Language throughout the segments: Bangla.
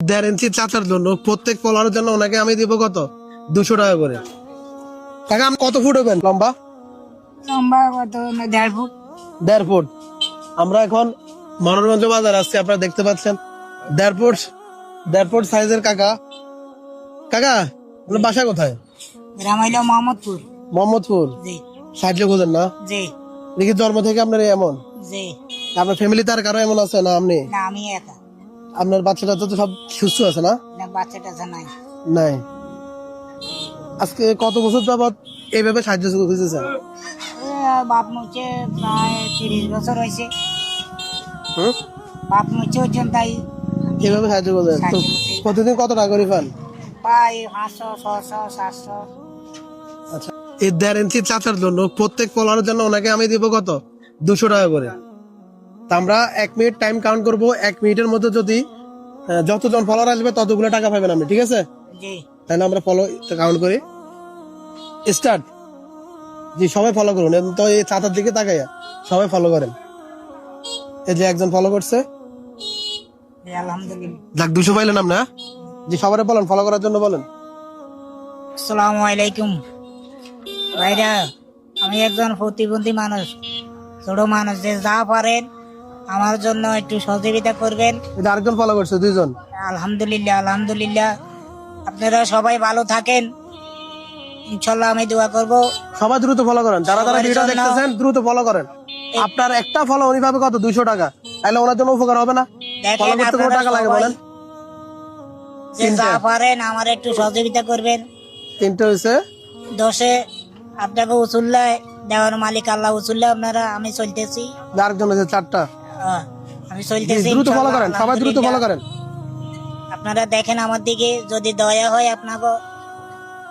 1.5 ইঞ্চি চাচার জন্য প্রত্যেক ফলোয়ারের জন্য ওনাকে আমি দিব কত 200 টাকা করে। কাকা আমি কত ফুট হবেন লম্বা? লম্বা কত 1.5 ফুট। 1.5 ফুট। আমরা এখন মনোরঞ্জ বাজার আসছি, আপনারা দেখতে পাচ্ছেন 1.5 ফুট সাইজের কাকা। কাকা আপনার বাসা কোথায়? গ্রাম হইলো মোহাম্মদপুর। মোহাম্মদপুর। জি সাহায্য খোঁজেন না জি দেখি জন্ম থেকে আপনার এমন? জি। আপনার ফ্যামিলিতে আর কারো এমন আছে না আপনি? না আমি একা। আপনার বাচ্চাটা তো সব সুস্থ আছে না? না বাচ্চাটা নাই। নাই। আজকে কত বছর যাবত এইভাবে সাহায্য খুঁজেছেন? বাপ মুছে প্রায় 30 বছর হয়েছে। হুম? বাপ মুছে হচ্ছেন তাই এইভাবে সাহায্য করবেন তো প্রতিদিন কত টাকা করে পান? প্রায় 500 600 700। আচ্ছা, এই 1.5 ইঞ্চি চাচার জন্য প্রত্যেক ফলোয়ারের জন্য ওনাকে আমি দিব কত 200 টাকা করে। তা আমরা 1 মিনিট টাইম কাউন্ট করব, 1 মিনিটের মধ্যে যদি যতজন ফলোয়ার আসবে ততগুলো টাকা পাবেন আপনি, ঠিক আছে? জি তাহলে আমরা ফলো কাউন্ট করি, স্টার্ট। জি সবাই ফলো করুন, তো এই চাচার দিকে তাকাইয়া সবাই ফলো করেন। এই যে একজন ফলো করছে, জি, আলহামদুলিল্লাহ। যাক 200 পাইলেন আপনার। জি সবাই বলেন ফলো করার জন্য বলেন। আসসালামু আলাইকুম ভাইরা, আমি একজন প্রতিবন্ধী মানুষ, ছোট মানুষ, যে যা পারেন আমার জন্য একটু সহযোগিতা করবেন। এটা আরেকজন ফলো করছে, 2 জন। আলহামদুলিল্লাহ আলহামদুলিল্লাহ। আপনারা সবাই ভালো থাকেন, ইনশাল্লাহ আমি দোয়া করব। সবাই দ্রুত ফলো করেন, যারা যারা সবার ভিডিও জন্য- দেখতেছেন দ্রুত ফলো করেন। আপনার একটা ফলো উনি পাবে কত 200 টাকা, তাহলে ওনার জন্য উপকার হবে না? দেখেন ফলো করতে কত আপনারা টাকা লাগে সবাই বলেন? যে যা পারেন আমার একটু সহযোগিতা করবেন। 3টে হয়েছে। 10-এ আপনাকে উসুল্লাহ দেওয়ার মালিক আল্লাহ, উসুল্লাহ আপনারা, আমি চলতেছি। আরেকজন হয়েছে 4টা। আমি জি, চলতেছি, দ্রুত ফলো ইনশাল্লাহ, করেন, সবাই দ্রুত ফলো আলহামদুলিল্লাহ। করেন। আপনারা দেখেন আমার দিকে, যদি দয়া হয় আপনাকে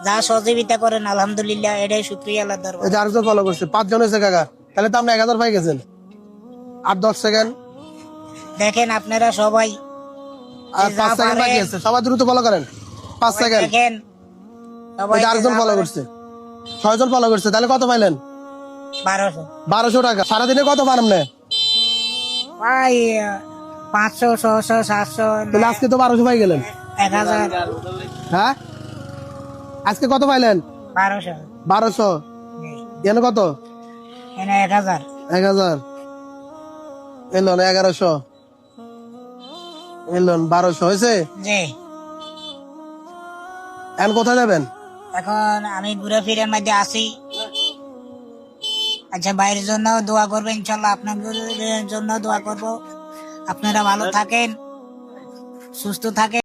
যা সহযোগিতা করেন আলহামদুলিল্লাহ, এটাই শুকরিয়া আল্লাহর দরবার। এই যে আরেকজন ফলো করছে, 5 জন হয়েছে কাকা, তাহলে তো আপনি 1000 পাই গেছেন। আর 10 সেকেন্ড, দেখেন আপনারা সবাই আর যা 5 সেকেন্ড বাকি পারেন, আছে, সবাই দ্রুত ফলো করেন। 5 সেকেন্ড। দেখেন সবাই এই যে আরেকজন যা ফলো পারেন। করছে, 6 জন ফলো করছে, তাহলে কত পাইলেন? 1200 1200 টাকা। সারাদিনে কত পান আপনি? ভাই 500 600 700 তাহলে আজকে তো 1200 পাই গেলেন। 1000 হ্যাঁ আজকে কত পাইলেন? 1200 1200। এনে কত? এনে 1000 1000 এলন, 1100 এলন, 1200 হয়েছে। জি। এখন কোথায় যাবেন? এখন আমি ঘুরে ফিরে মধ্যে আসি। আচ্ছা, বাইরের জন্য দোয়া করবেন ইনশাল্লাহ, আপনাদের জন্য দোয়া করব। আপনারা ভালো থাকেন, সুস্থ থাকেন।